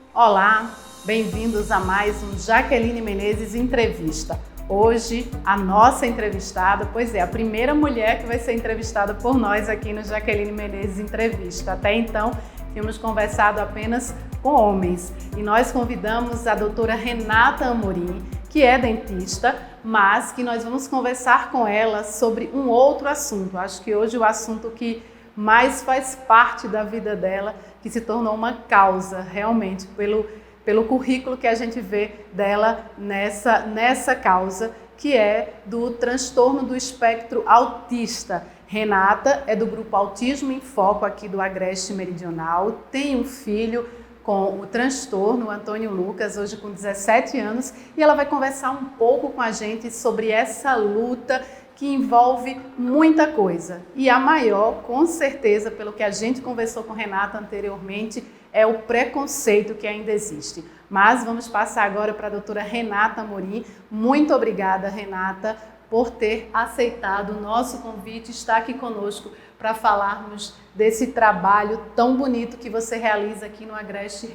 Olá, bem-vindos a mais um Jaqueline Menezes Entrevista. Hoje, a nossa entrevistada, pois é, a primeira mulher que vai ser entrevistada por nós aqui no Jaqueline Menezes Entrevista. Até então, tínhamos conversado apenas com homens e nós convidamos a doutora Renata Amorim, que é dentista, mas que nós vamos conversar com ela sobre um outro assunto. Acho que hoje o assunto que mais faz parte da vida dela, que se tornou uma causa realmente pelo currículo que a gente vê dela nessa causa, que é do transtorno do espectro autista. Renata é do grupo Autismo em Foco aqui do Agreste Meridional, tem um filho com o transtorno, o Antônio Lucas, hoje com 17 anos, e ela vai conversar um pouco com a gente sobre essa luta que envolve muita coisa. E a maior, com certeza, pelo que a gente conversou com Renata anteriormente, é o preconceito que ainda existe. Mas vamos passar agora para a doutora Renata Amorim. Muito obrigada, Renata, por ter aceitado o nosso convite, estar aqui conosco para falarmos desse trabalho tão bonito que você realiza aqui no Agreste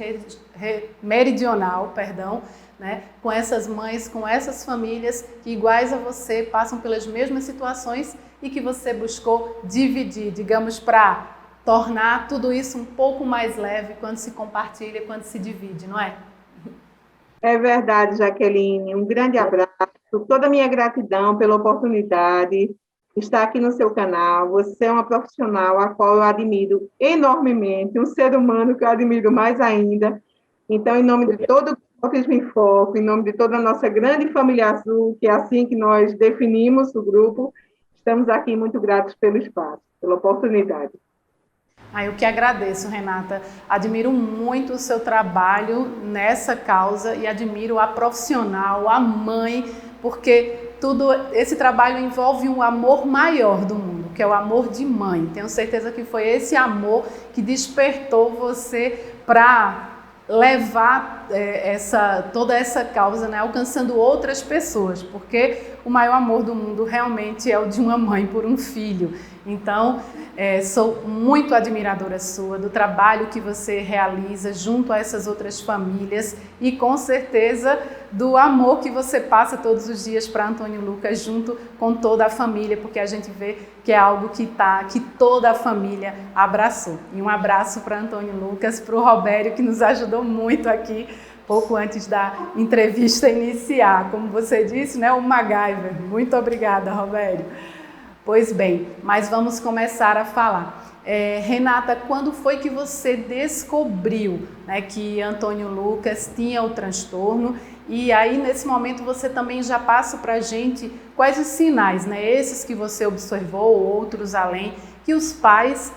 Meridional, né? Com essas mães, com essas famílias que, iguais a você, passam pelas mesmas situações e que você buscou dividir, digamos, para tornar tudo isso um pouco mais leve quando se compartilha, quando se divide, não é? É verdade, Jaqueline. Um grande abraço, toda a minha gratidão pela oportunidade de estar aqui no seu canal. Você é uma profissional a qual eu admiro enormemente, um ser humano que eu admiro mais ainda. Então, em nome de todo o Autismo em Foco, em nome de toda a nossa grande família azul, que é assim que nós definimos o grupo, estamos aqui muito gratos pelo espaço, pela oportunidade. Eu que agradeço, Renata. Admiro muito o seu trabalho nessa causa e admiro a profissional, a mãe, porque tudo esse trabalho envolve um amor maior do mundo, que é o amor de mãe. Tenho certeza que foi esse amor que despertou você para levar toda essa causa, né, alcançando outras pessoas, porque o maior amor do mundo realmente é o de uma mãe por um filho. Então, sou muito admiradora sua, do trabalho que você realiza junto a essas outras famílias e com certeza do amor que você passa todos os dias para Antônio Lucas junto com toda a família, porque a gente vê que é algo que toda a família abraçou. E um abraço para Antônio Lucas, para o Robério, que nos ajudou muito aqui pouco antes da entrevista iniciar. Como você disse, né, o MacGyver. Muito obrigada, Robério. Pois bem, mas vamos começar a falar. Renata, quando foi que você descobriu, né, que Antônio Lucas tinha o transtorno? E aí, nesse momento, você também já passa para a gente quais os sinais, né, esses que você observou, outros além, que os pais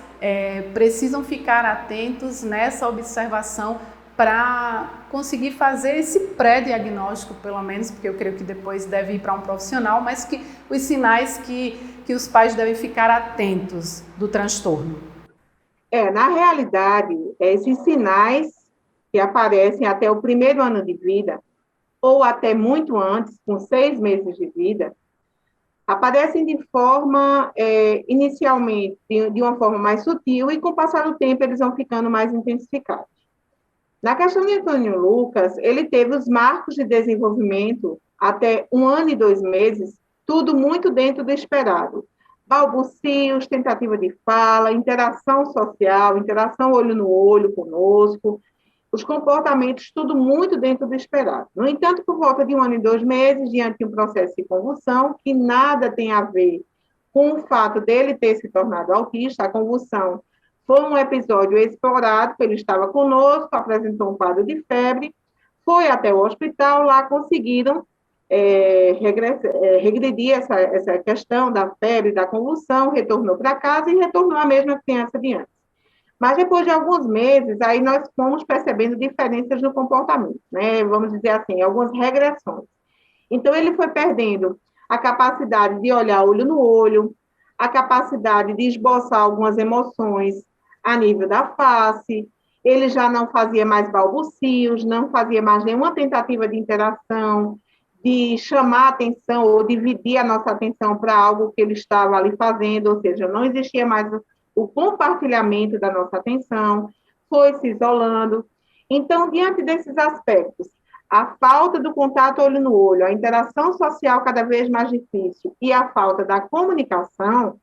precisam ficar atentos nessa observação para conseguir fazer esse pré-diagnóstico, pelo menos, porque eu creio que depois deve ir para um profissional, mas que os sinais que os pais devem ficar atentos do transtorno. Na realidade, esses sinais que aparecem até o primeiro ano de vida, ou até muito antes, com 6 meses de vida, aparecem de forma, inicialmente, de uma forma mais sutil, e com o passar do tempo eles vão ficando mais intensificados. Na questão de Antônio Lucas, ele teve os marcos de desenvolvimento até 1 ano e 2 meses, tudo muito dentro do esperado. Balbucios, tentativa de fala, interação social, interação olho no olho conosco, os comportamentos, tudo muito dentro do esperado. No entanto, por volta de 1 ano e 2 meses, diante de um processo de convulsão, que nada tem a ver com o fato dele ter se tornado autista, a convulsão foi um episódio esporádico, ele estava conosco, apresentou um quadro de febre, foi até o hospital, lá conseguiram regredir essa questão da febre, da convulsão, retornou para casa e retornou a mesma criança de antes. Mas depois de alguns meses, aí nós fomos percebendo diferenças no comportamento, né? Vamos dizer assim, algumas regressões. Então, ele foi perdendo a capacidade de olhar olho no olho, a capacidade de esboçar algumas emoções a nível da face, ele já não fazia mais balbucios, não fazia mais nenhuma tentativa de interação, de chamar a atenção ou dividir a nossa atenção para algo que ele estava ali fazendo, ou seja, não existia mais o compartilhamento da nossa atenção, foi se isolando. Então, diante desses aspectos, a falta do contato olho no olho, a interação social cada vez mais difícil e a falta da comunicação,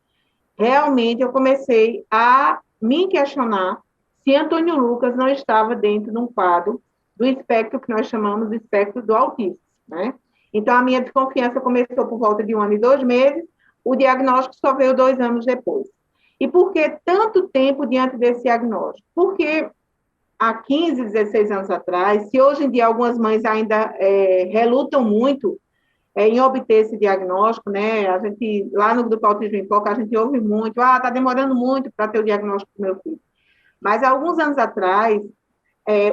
realmente eu comecei a me questionar se Antônio Lucas não estava dentro de um quadro do espectro que nós chamamos de espectro do autismo, né? Então, a minha desconfiança começou por volta de 1 ano e 2 meses, o diagnóstico só veio 2 anos depois. E por que tanto tempo diante desse diagnóstico? Porque há 15, 16 anos atrás, se hoje em dia algumas mães ainda relutam muito em obter esse diagnóstico, né? A gente, lá no Grupo Autismo em Foco, a gente ouve muito, está demorando muito para ter o diagnóstico do meu filho. Mas, há alguns anos atrás,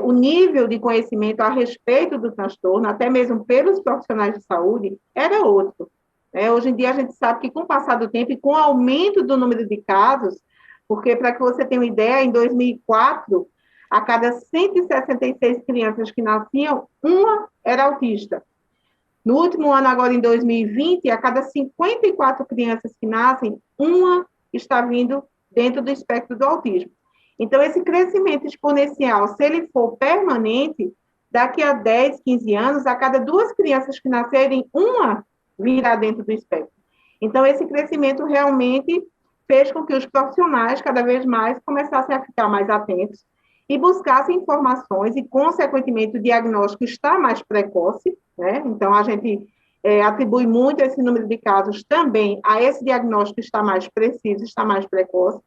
o nível de conhecimento a respeito do transtorno, até mesmo pelos profissionais de saúde, era outro. Hoje em dia, a gente sabe que, com o passar do tempo e com o aumento do número de casos, porque, para que você tenha uma ideia, em 2004, a cada 166 crianças que nasciam, uma era autista. No último ano, agora em 2020, a cada 54 crianças que nascem, uma está vindo dentro do espectro do autismo. Então, esse crescimento exponencial, se ele for permanente, daqui a 10, 15 anos, a cada 2 crianças que nascerem, uma virá dentro do espectro. Então, esse crescimento realmente fez com que os profissionais, cada vez mais, começassem a ficar mais atentos e buscassem informações e, consequentemente, o diagnóstico está mais precoce, né? Então, a gente atribui muito esse número de casos também a esse diagnóstico está mais preciso, está mais precoce,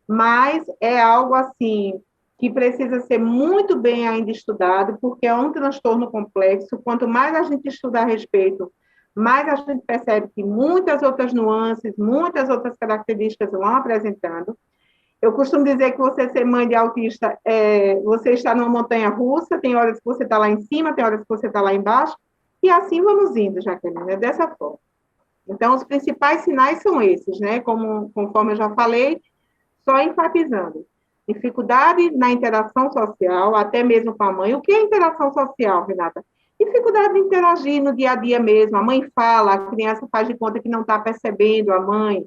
mas é algo assim que precisa ser muito bem ainda estudado, porque é um transtorno complexo. Quanto mais a gente estuda a respeito, mais a gente percebe que muitas outras nuances, muitas outras características vão apresentando. Eu costumo dizer que você ser mãe de autista, você está numa montanha russa, tem horas que você está lá em cima, tem horas que você está lá embaixo, e assim vamos indo, Jaqueline, é dessa forma. Então, os principais sinais são esses, né? Conforme eu já falei, só enfatizando. Dificuldade na interação social, até mesmo com a mãe. O que é interação social, Renata? Dificuldade de interagir no dia a dia mesmo. A mãe fala, a criança faz de conta que não está percebendo a mãe.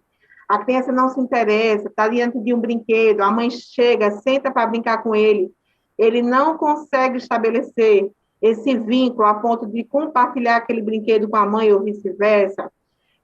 A criança não se interessa, está diante de um brinquedo, a mãe chega, senta para brincar com ele. Ele não consegue estabelecer esse vínculo a ponto de compartilhar aquele brinquedo com a mãe ou vice-versa.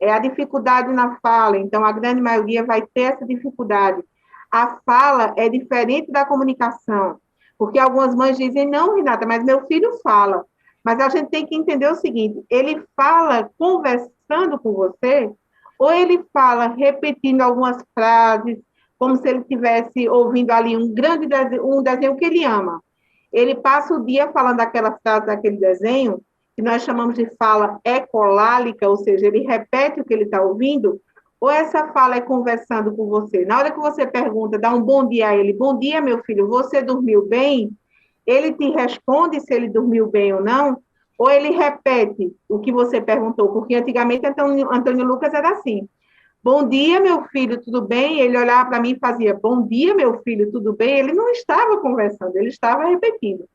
A dificuldade na fala, então a grande maioria vai ter essa dificuldade. A fala é diferente da comunicação, porque algumas mães dizem, não, Renata, mas meu filho fala. Mas a gente tem que entender o seguinte, ele fala conversando com você, ou ele fala repetindo algumas frases, como se ele estivesse ouvindo ali um grande desenho, um desenho que ele ama. Ele passa o dia falando aquela frase daquele desenho, que nós chamamos de fala ecolálica, ou seja, ele repete o que ele está ouvindo, ou essa fala é conversando com você. Na hora que você pergunta, dá um bom dia a ele, bom dia, meu filho, você dormiu bem? Ele te responde se ele dormiu bem ou não, ou ele repete o que você perguntou, porque antigamente Antônio Lucas era assim, bom dia, meu filho, tudo bem? Ele olhava para mim e fazia, bom dia, meu filho, tudo bem? Ele não estava conversando, ele estava repetindo.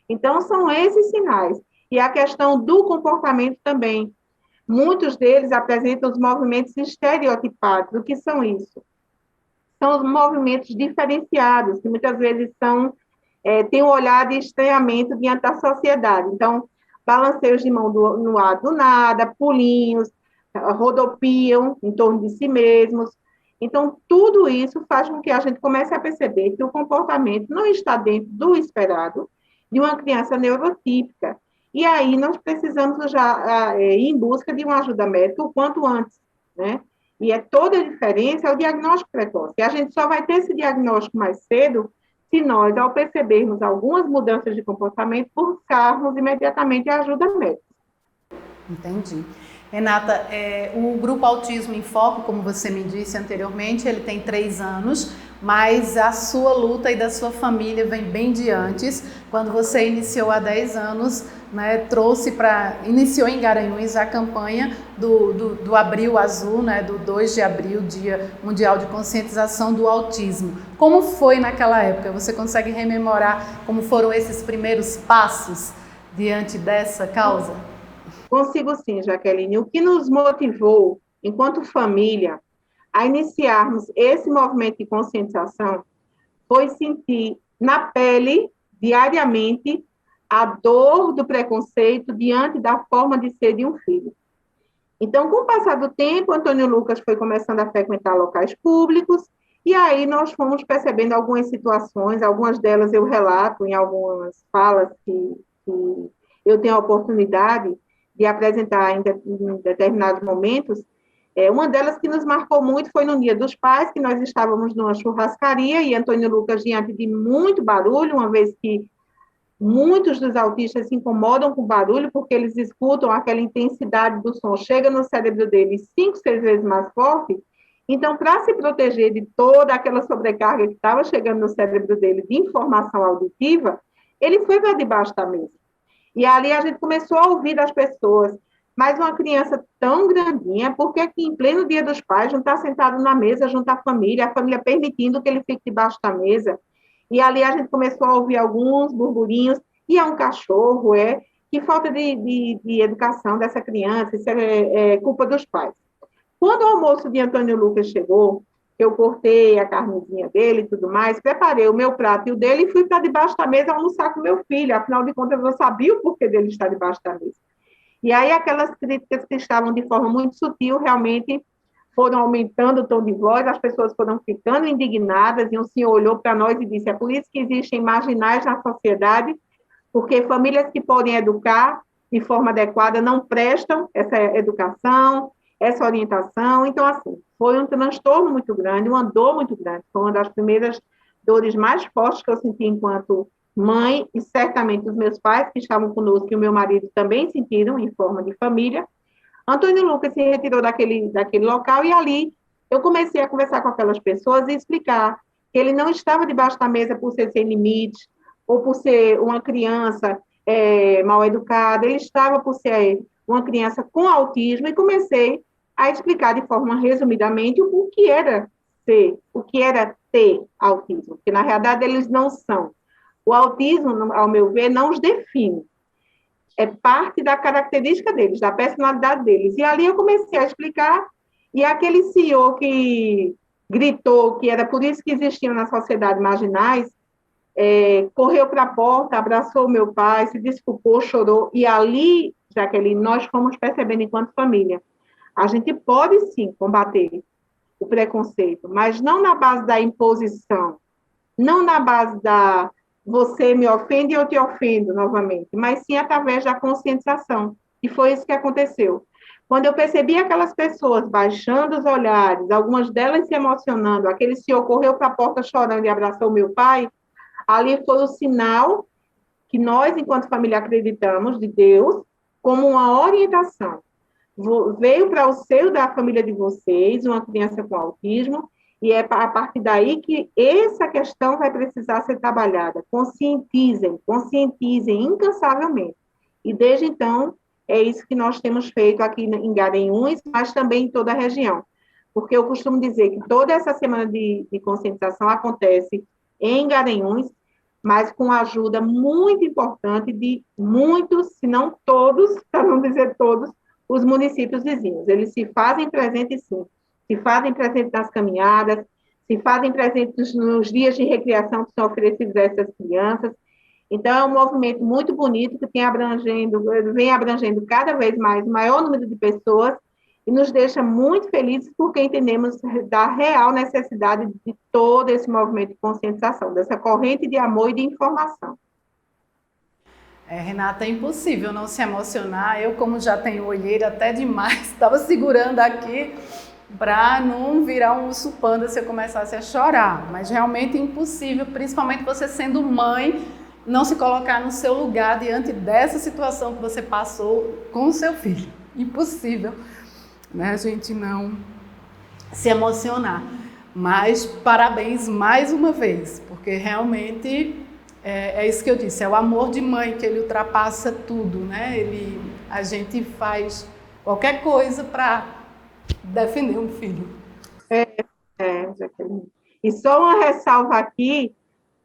Então, são esses sinais. E a questão do comportamento também. Muitos deles apresentam os movimentos estereotipados. O que são isso? São os movimentos diferenciados, que muitas vezes têm um olhar de estranhamento diante da sociedade. Então, balanceios de mão no ar do nada, pulinhos, rodopiam em torno de si mesmos. Então, tudo isso faz com que a gente comece a perceber que o comportamento não está dentro do esperado de uma criança neurotípica. E aí nós precisamos já ir em busca de uma ajuda médica o quanto antes, né? E toda a diferença é o diagnóstico precoce. E a gente só vai ter esse diagnóstico mais cedo se nós, ao percebermos algumas mudanças de comportamento, buscarmos imediatamente a ajuda médica. Entendi. Renata, o Grupo Autismo em Foco, como você me disse anteriormente, ele tem 3 anos, mas a sua luta e da sua família vem bem de antes. Quando você iniciou há 10 anos, né, iniciou em Garanhuns a campanha do Abril Azul, né, do 2 de abril, Dia Mundial de Conscientização do Autismo. Como foi naquela época? Você consegue rememorar como foram esses primeiros passos diante dessa causa? Consigo sim, Jaqueline. O que nos motivou, enquanto família, a iniciarmos esse movimento de conscientização foi sentir na pele diariamente a dor do preconceito diante da forma de ser de um filho. Então, com o passar do tempo, Antônio Lucas foi começando a frequentar locais públicos, e aí nós fomos percebendo algumas situações, algumas delas eu relato em algumas falas que eu tenho a oportunidade de apresentar em determinados momentos. Uma delas que nos marcou muito foi no Dia dos Pais, que nós estávamos numa churrascaria, e Antônio Lucas, diante de muito barulho, uma vez que muitos dos autistas se incomodam com barulho, porque eles escutam aquela intensidade do som, chega no cérebro deles 5, 6 vezes mais forte. Então, para se proteger de toda aquela sobrecarga que estava chegando no cérebro dele de informação auditiva, ele foi para debaixo da mesa. E ali a gente começou a ouvir das pessoas, mas uma criança tão grandinha, por que aqui em pleno Dia dos Pais não está sentado na mesa junto à família, a família permitindo que ele fique debaixo da mesa? E ali a gente começou a ouvir alguns burburinhos, e é um cachorro, que falta de educação dessa criança, isso é culpa dos pais. Quando o almoço de Antônio Lucas chegou, eu cortei a carnezinha dele e tudo mais, preparei o meu prato e o dele e fui para debaixo da mesa almoçar com meu filho, afinal de contas eu sabia o porquê dele estar debaixo da mesa. E aí aquelas críticas que estavam de forma muito sutil, realmente foram aumentando o tom de voz, as pessoas foram ficando indignadas, e um senhor olhou para nós e disse: é por isso que existem marginais na sociedade, porque famílias que podem educar de forma adequada não prestam essa educação, essa orientação. Então, assim, foi um transtorno muito grande, uma dor muito grande, foi uma das primeiras dores mais fortes que eu senti enquanto mãe, e certamente os meus pais que estavam conosco e o meu marido também sentiram em forma de família. Antônio Lucas se retirou daquele local, e ali eu comecei a conversar com aquelas pessoas e explicar que ele não estava debaixo da mesa por ser sem limites, ou por ser uma criança mal educada, ele estava por ser uma criança com autismo, e comecei a explicar de forma resumidamente o que era ter autismo, porque na realidade eles não são. O autismo, ao meu ver, não os define, é parte da característica deles, da personalidade deles. E ali eu comecei a explicar, e aquele senhor que gritou que era por isso que existiam na sociedade marginais, correu para a porta, abraçou meu pai, se desculpou, chorou, e ali, Jaqueline, nós fomos percebendo enquanto família, a gente pode sim combater o preconceito, mas não na base da imposição, não na base da você me ofende e eu te ofendo novamente, mas sim através da conscientização. E foi isso que aconteceu. Quando eu percebi aquelas pessoas baixando os olhares, algumas delas se emocionando, aquele senhor correu para a porta chorando e abraçou meu pai, ali foi o sinal que nós, enquanto família, acreditamos de Deus como uma orientação. Veio para o seio da família de vocês uma criança com autismo, e é a partir daí que essa questão vai precisar ser trabalhada. Conscientizem incansavelmente. E desde então, é isso que nós temos feito aqui em Garanhuns, mas também em toda a região. Porque eu costumo dizer que toda essa semana de conscientização acontece em Garanhuns, mas com a ajuda muito importante de muitos, se não todos, para não dizer todos, os municípios vizinhos. Eles se fazem presentes, sim. Se fazem presentes nas caminhadas, se fazem presentes nos dias de recreação que são oferecidos a essas crianças. Então, é um movimento muito bonito que vem abrangendo cada vez mais o maior número de pessoas, e nos deixa muito felizes porque entendemos da real necessidade de todo esse movimento de conscientização, dessa corrente de amor e de informação. Renata, é impossível não se emocionar. Eu, como já tenho olheira até demais, estava segurando aqui para não virar um urso panda se eu começasse a chorar. Mas realmente é impossível, principalmente você sendo mãe, não se colocar no seu lugar diante dessa situação que você passou com o seu filho. Impossível, né? A gente não se emocionar. Mas parabéns mais uma vez, porque realmente é isso que eu disse, é o amor de mãe que ele ultrapassa tudo, né? A gente faz qualquer coisa para defender um filho. Jaqueline. E só uma ressalva aqui,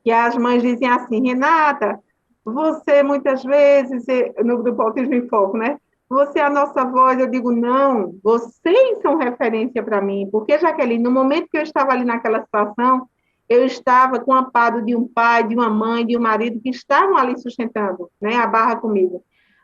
que as mães dizem assim: Renata, você muitas vezes, no Grupo Autismo em Foco, né? Você é a nossa voz. Eu digo: não, vocês são referência para mim, porque, Jaqueline, no momento que eu estava ali naquela situação, eu estava com o amparo de um pai, de uma mãe, de um marido que estavam ali sustentando, né, a barra comigo.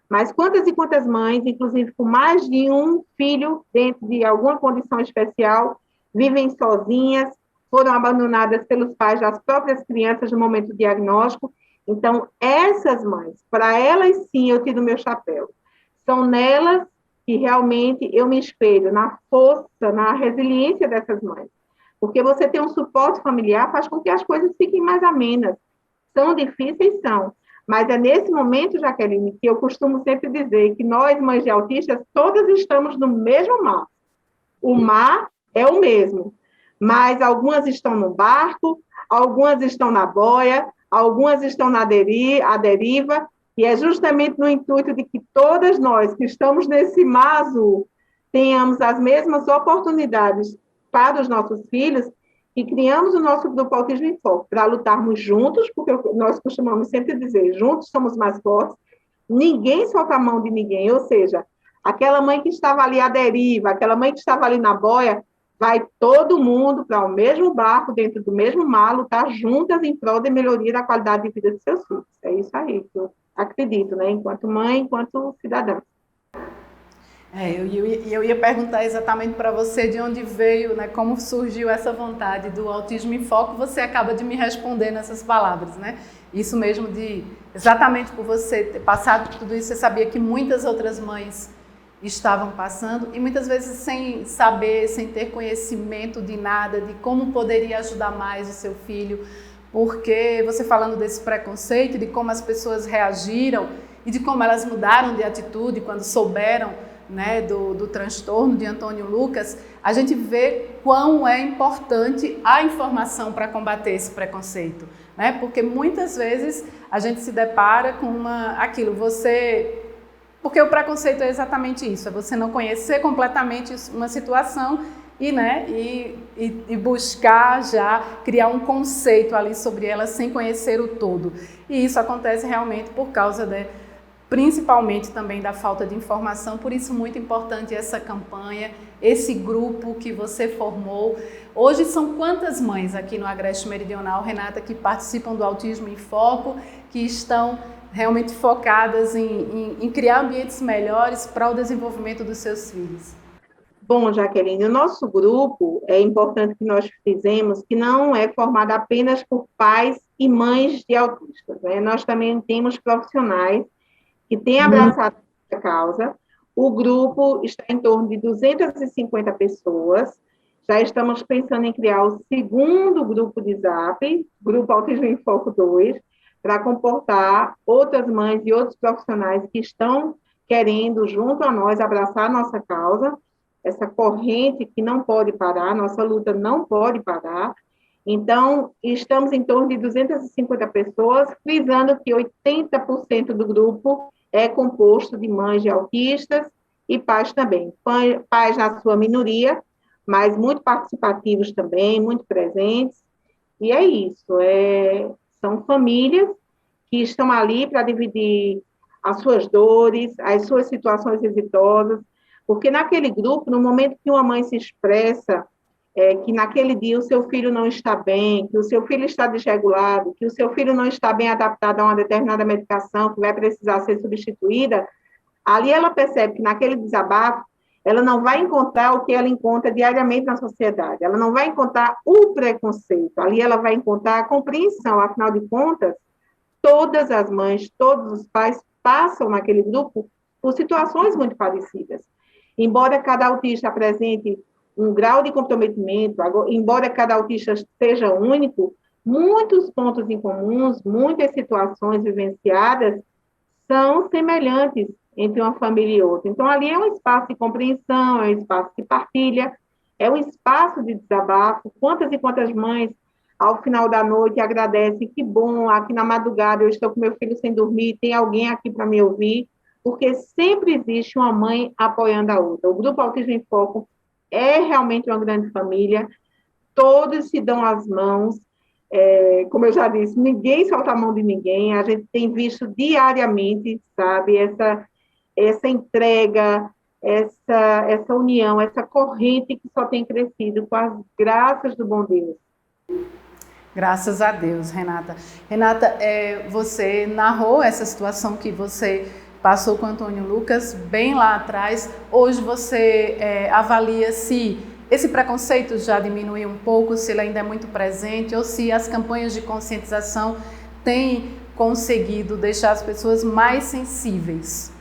Mas quantas e quantas mães, inclusive com mais de um filho dentro de alguma condição especial, vivem sozinhas, foram abandonadas pelos pais das próprias crianças no momento do diagnóstico. Então, essas mães, para elas sim eu tiro o meu chapéu. São nelas que realmente eu me espelho, na força, na resiliência dessas mães. Porque você ter um suporte familiar faz com que as coisas fiquem mais amenas. São difíceis, são. Mas é nesse momento, Jaqueline, que eu costumo sempre dizer que nós, mães de autistas, todas estamos no mesmo mar. O mar é o mesmo, mas algumas estão no barco, algumas estão na boia, algumas estão à deriva, e é justamente no intuito de que todas nós que estamos nesse mar azul tenhamos as mesmas oportunidades para os nossos filhos e criamos o nosso grupo Autismo em Foco para lutarmos juntos, porque nós costumamos sempre dizer, juntos somos mais fortes, ninguém solta a mão de ninguém, ou seja, aquela mãe que estava ali à deriva, aquela mãe que estava ali na boia, vai todo mundo para o mesmo barco, dentro do mesmo mar, lutar juntas em prol da melhoria da qualidade de vida de seus filhos. É isso aí que eu acredito, né? Enquanto mãe, enquanto cidadã. Eu ia perguntar exatamente para você de onde veio, né, como surgiu essa vontade do Autismo em Foco. Você acaba de me responder nessas palavras, né? Isso mesmo exatamente por você ter passado por tudo isso, você sabia que muitas outras mães estavam passando e muitas vezes sem saber, sem ter conhecimento de nada, de como poderia ajudar mais o seu filho, porque você falando desse preconceito, de como as pessoas reagiram e de como elas mudaram de atitude quando souberam, né, do transtorno de Antônio Lucas, a gente vê quão é importante a informação para combater esse preconceito, né? Porque muitas vezes a gente se depara com porque o preconceito é exatamente isso, é você não conhecer completamente uma situação e buscar já criar um conceito ali sobre ela sem conhecer o todo. E isso acontece realmente por causa principalmente também da falta de informação, por isso muito importante essa campanha, esse grupo que você formou. Hoje são quantas mães aqui no Agreste Meridional, Renata, que participam do Autismo em Foco, que estão realmente focadas em criar ambientes melhores para o desenvolvimento dos seus filhos? Bom, Jaqueline, o nosso grupo, é importante que nós fizemos, que não é formado apenas por pais e mães de autistas, né? Nós também temos profissionais que têm abraçado essa causa. O grupo está em torno de 250 pessoas. Já estamos pensando em criar o segundo grupo de Zap, Grupo Autismo em Foco 2, para comportar outras mães e outros profissionais que estão querendo, junto a nós, abraçar a nossa causa, essa corrente que não pode parar, nossa luta não pode parar. Então, estamos em torno de 250 pessoas, frisando que 80% do grupo é composto de mães de autistas e pais também. Pais na sua minoria, mas muito participativos também, muito presentes. E é isso, são famílias que estão ali para dividir as suas dores, as suas situações exitosas, porque naquele grupo, no momento que uma mãe se expressa, que naquele dia o seu filho não está bem, que o seu filho está desregulado, que o seu filho não está bem adaptado a uma determinada medicação que vai precisar ser substituída, ali ela percebe que naquele desabafo ela não vai encontrar o que ela encontra diariamente na sociedade, ela não vai encontrar o preconceito, ali ela vai encontrar a compreensão, afinal de contas, todas as mães, todos os pais passam naquele grupo por situações muito parecidas. Embora cada autista apresente um grau de comprometimento, embora cada autista seja único, muitos pontos em comuns, muitas situações vivenciadas são semelhantes entre uma família e outra. Então, ali é um espaço de compreensão, é um espaço de partilha, é um espaço de desabafo. Quantas e quantas mães, ao final da noite, agradecem, que bom, aqui na madrugada eu estou com meu filho sem dormir, tem alguém aqui para me ouvir, porque sempre existe uma mãe apoiando a outra. O Grupo Autismo em Foco é realmente uma grande família, todos se dão as mãos, como eu já disse, ninguém solta a mão de ninguém, a gente tem visto diariamente, sabe, essa entrega, essa união, essa corrente que só tem crescido com as graças do bom Deus. Graças a Deus, Renata. Renata, você narrou essa situação que você passou com o Antônio Lucas bem lá atrás. Hoje você avalia se esse preconceito já diminuiu um pouco, se ele ainda é muito presente, ou se as campanhas de conscientização têm conseguido deixar as pessoas mais sensíveis.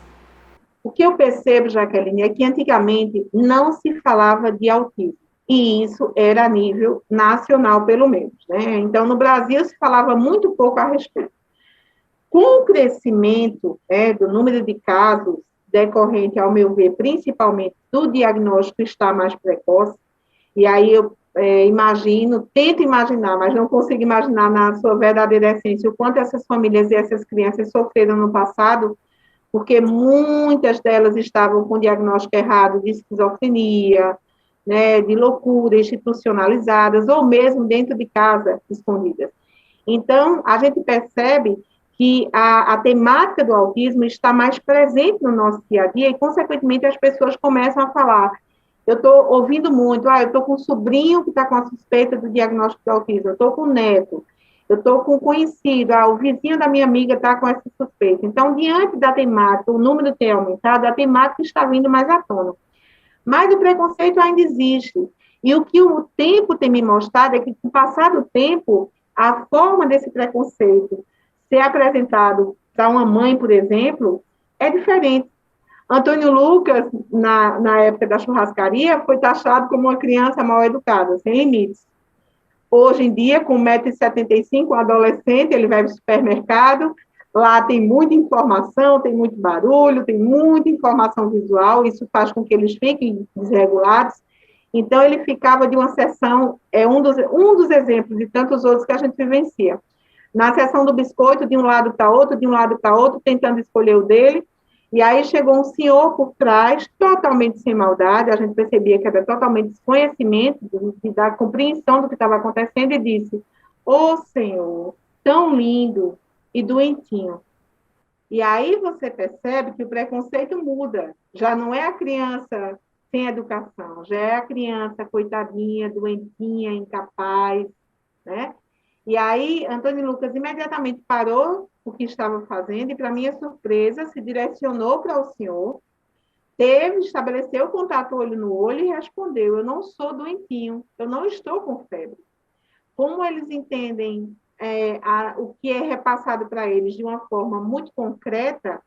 O que eu percebo, Jaqueline, é que antigamente não se falava de autismo, e isso era a nível nacional, pelo menos, né? Então, no Brasil se falava muito pouco a respeito. Com o crescimento, do número de casos decorrente, ao meu ver, principalmente do diagnóstico estar mais precoce, e aí eu tento imaginar, mas não consigo imaginar na sua verdadeira essência o quanto essas famílias e essas crianças sofreram no passado, porque muitas delas estavam com diagnóstico errado de esquizofrenia, né, de loucura institucionalizadas, ou mesmo dentro de casa, escondidas. Então, a gente percebe que a temática do autismo está mais presente no nosso dia a dia e, consequentemente, as pessoas começam a falar. Eu estou ouvindo muito, eu estou com um sobrinho que está com a suspeita do diagnóstico do autismo, eu estou com um neto, eu estou com um conhecido, o vizinho da minha amiga está com essa suspeita. Então, diante da temática, o número tem aumentado, a temática está vindo mais à tona. Mas o preconceito ainda existe. E o que o tempo tem me mostrado é que, com o passar do tempo, a forma desse preconceito ser apresentado para uma mãe, por exemplo, é diferente. Antônio Lucas, na época da churrascaria, foi taxado como uma criança mal educada, sem limites. Hoje em dia, com 1,75 m, um adolescente, ele vai ao supermercado, lá tem muita informação, tem muito barulho, tem muita informação visual, isso faz com que eles fiquem desregulados. Então, ele ficava de uma sessão, um dos exemplos de tantos outros que a gente vivencia. Na sessão do biscoito, de um lado para outro, de um lado para outro, tentando escolher o dele, e aí chegou um senhor por trás, totalmente sem maldade, a gente percebia que era totalmente desconhecimento da compreensão do que estava acontecendo, e disse: "Ô senhor, tão lindo e doentinho". E aí você percebe que o preconceito muda, já não é a criança sem educação, já é a criança coitadinha, doentinha, incapaz, né? E aí, Antônio Lucas imediatamente parou o que estava fazendo e, para minha surpresa, se direcionou para o senhor, estabeleceu o contato olho no olho e respondeu: "Eu não sou doentinho, eu não estou com febre". Como eles entendem o que é repassado para eles de uma forma muito concreta,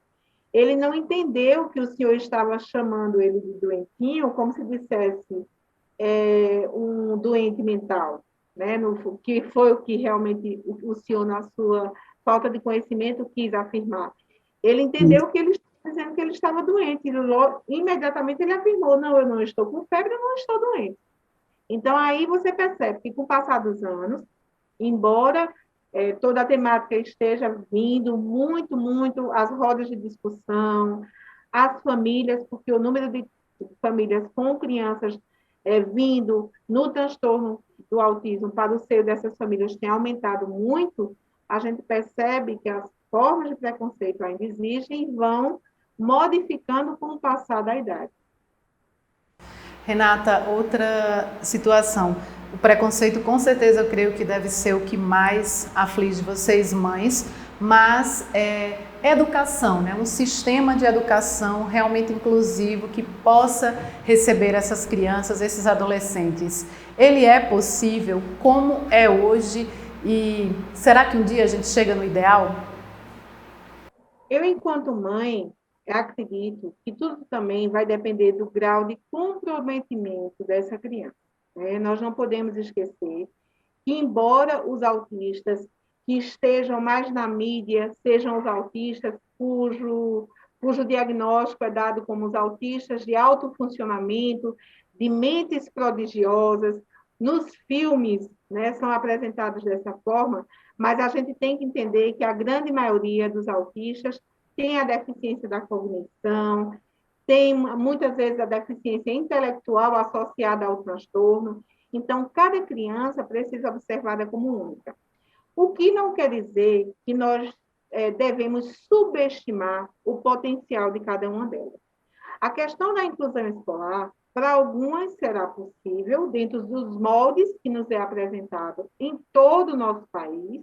ele não entendeu que o senhor estava chamando ele de doentinho, como se dissesse um doente mental, né? Que foi o que realmente o senhor, na sua falta de conhecimento, quis afirmar. Ele entendeu que ele estava dizendo que ele estava doente, imediatamente ele afirmou: "Não, eu não estou com febre, eu não estou doente". Então, aí você percebe que, com o passar dos anos, embora toda a temática esteja vindo muito, muito, as rodas de discussão, as famílias, porque o número de famílias com crianças vindo no transtorno do autismo para o seio dessas famílias tem aumentado muito, a gente percebe que as formas de preconceito ainda existem e vão modificando com o passar da idade. Renata, outra situação. O preconceito, com certeza, eu creio que deve ser o que mais aflige vocês, mães, mas educação, né? Um sistema de educação realmente inclusivo que possa receber essas crianças, esses adolescentes. Ele é possível? Como é hoje? E será que um dia a gente chega no ideal? Eu, enquanto mãe, acredito que tudo também vai depender do grau de comprometimento dessa criança, né? Nós não podemos esquecer que, embora os autistas que estejam mais na mídia sejam os autistas cujo diagnóstico é dado como os autistas de alto funcionamento, de mentes prodigiosas, nos filmes, né, são apresentados dessa forma, mas a gente tem que entender que a grande maioria dos autistas tem a deficiência da cognição, tem muitas vezes a deficiência intelectual associada ao transtorno. Então, cada criança precisa ser observada como única. O que não quer dizer que nós devemos subestimar o potencial de cada uma delas. A questão da inclusão escolar, Para algumas será possível, dentro dos moldes que nos é apresentado em todo o nosso país,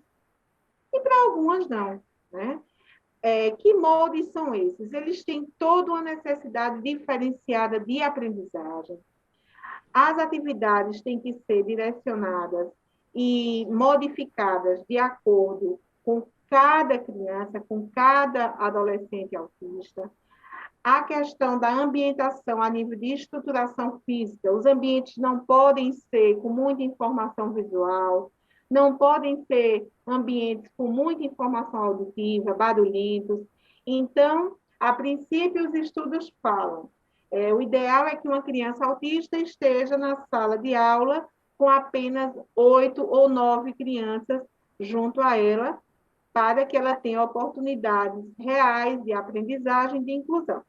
e para algumas não, né? Que moldes são esses? Eles têm toda uma necessidade diferenciada de aprendizagem. As atividades têm que ser direcionadas e modificadas de acordo com cada criança, com cada adolescente autista. A questão da ambientação a nível de estruturação física, os ambientes não podem ser com muita informação visual, não podem ser ambientes com muita informação auditiva, barulhentos. Então, a princípio, os estudos falam, o ideal é que uma criança autista esteja na sala de aula com apenas 8 ou 9 crianças junto a ela, para que ela tenha oportunidades reais de aprendizagem e de inclusão.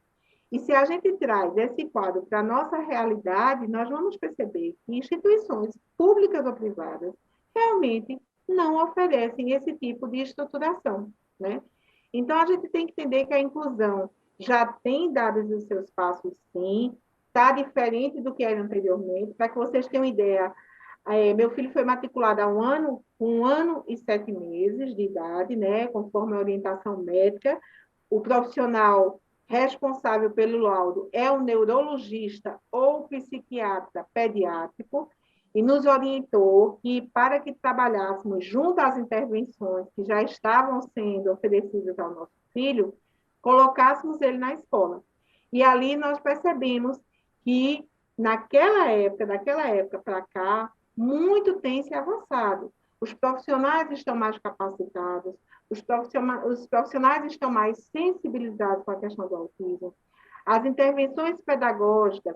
E se a gente traz esse quadro para a nossa realidade, nós vamos perceber que instituições públicas ou privadas realmente não oferecem esse tipo de estruturação, né? Então, a gente tem que entender que a inclusão já tem dado os seus passos, sim, está diferente do que era anteriormente. Para que vocês tenham ideia, meu filho foi matriculado há um ano e 7 meses de idade, né, conforme a orientação médica. O profissional responsável pelo laudo é o neurologista ou psiquiatra pediátrico, e nos orientou que, para que trabalhássemos junto às intervenções que já estavam sendo oferecidas ao nosso filho, colocássemos ele na escola. E ali nós percebemos que, daquela época para cá, muito tem se avançado. Os profissionais estão mais capacitados, os profissionais estão mais sensibilizados com a questão do autismo. As intervenções pedagógicas,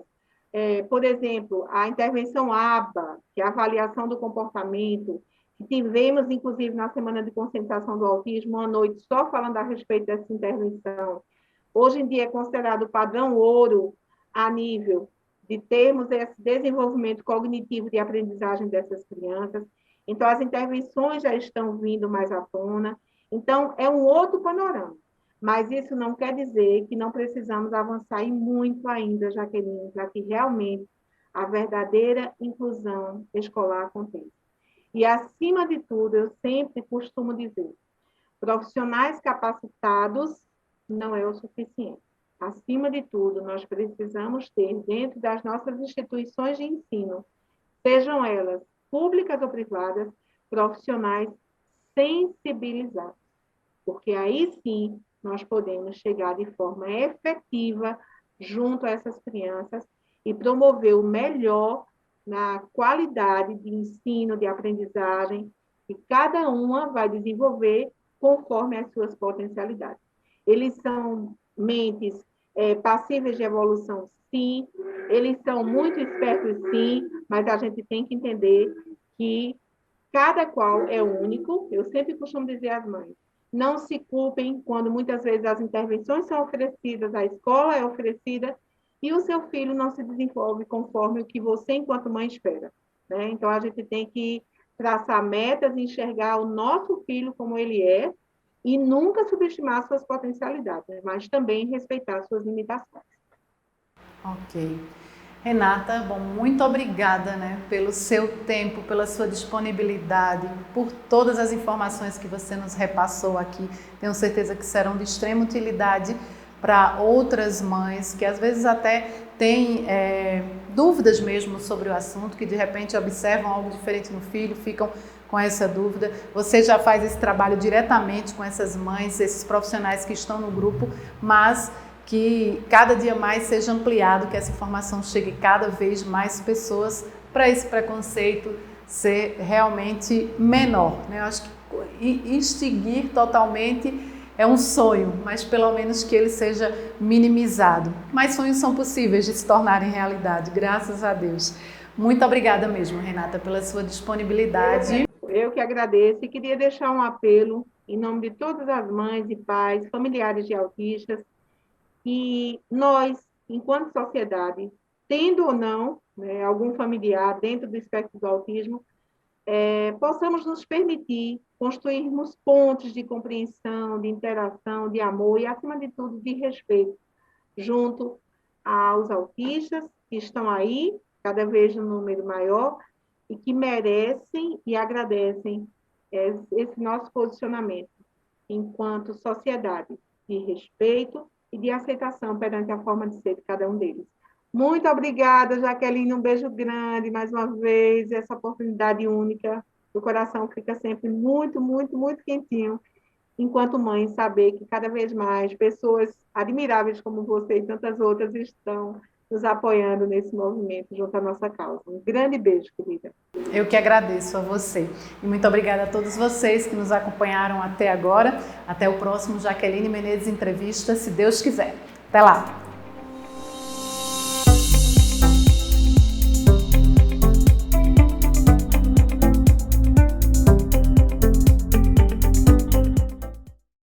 por exemplo, a intervenção ABA, que é a avaliação do comportamento, que tivemos, inclusive, na Semana de Conscientização do Autismo, uma noite só falando a respeito dessa intervenção. Hoje em dia é considerado padrão ouro a nível de termos esse desenvolvimento cognitivo de aprendizagem dessas crianças. Então, as intervenções já estão vindo mais à tona. Então, é um outro panorama. Mas isso não quer dizer que não precisamos avançar e muito ainda, Jaqueline, para que realmente a verdadeira inclusão escolar aconteça. E, acima de tudo, eu sempre costumo dizer, profissionais capacitados não é o suficiente. Acima de tudo, nós precisamos ter, dentro das nossas instituições de ensino, sejam elas públicas ou privadas, profissionais sensibilizados. Porque aí sim nós podemos chegar de forma efetiva junto a essas crianças e promover o melhor na qualidade de ensino, de aprendizagem, que cada uma vai desenvolver conforme as suas potencialidades. Eles são mentes passíveis de evolução, sim, eles são muito espertos, sim, mas a gente tem que entender que cada qual é único. Eu sempre costumo dizer às mães, não se culpem quando muitas vezes as intervenções são oferecidas, a escola é oferecida e o seu filho não se desenvolve conforme o que você, enquanto mãe, espera, né? Então, a gente tem que traçar metas e enxergar o nosso filho como ele é e nunca subestimar suas potencialidades, mas também respeitar suas limitações. Ok. Renata, bom, muito obrigada, né, pelo seu tempo, pela sua disponibilidade, por todas as informações que você nos repassou aqui. Tenho certeza que serão de extrema utilidade para outras mães que às vezes até têm dúvidas mesmo sobre o assunto, que de repente observam algo diferente no filho, ficam com essa dúvida. Você já faz esse trabalho diretamente com essas mães, esses profissionais que estão no grupo, mas que cada dia mais seja ampliado, que essa informação chegue cada vez mais pessoas para esse preconceito ser realmente menor, né? Eu acho que extinguir totalmente é um sonho, mas pelo menos que ele seja minimizado. Mas sonhos são possíveis de se tornarem realidade, graças a Deus. Muito obrigada mesmo, Renata, pela sua disponibilidade. Eu que agradeço e queria deixar um apelo em nome de todas as mães e pais, familiares de autistas, que nós, enquanto sociedade, tendo ou não, né, algum familiar dentro do espectro do autismo, possamos nos permitir construirmos pontes de compreensão, de interação, de amor e, acima de tudo, de respeito junto aos autistas que estão aí, cada vez um número maior, e que merecem e agradecem esse nosso posicionamento enquanto sociedade de respeito e de aceitação perante a forma de ser de cada um deles. Muito obrigada, Jaqueline, um beijo grande mais uma vez, essa oportunidade única, o coração fica sempre muito, muito, muito quentinho, enquanto mãe, saber que cada vez mais pessoas admiráveis como você e tantas outras estão nos apoiando nesse movimento junto à nossa causa. Um grande beijo, querida. Eu que agradeço a você. E muito obrigada a todos vocês que nos acompanharam até agora. Até o próximo Jaqueline Menezes Entrevista, se Deus quiser. Até lá!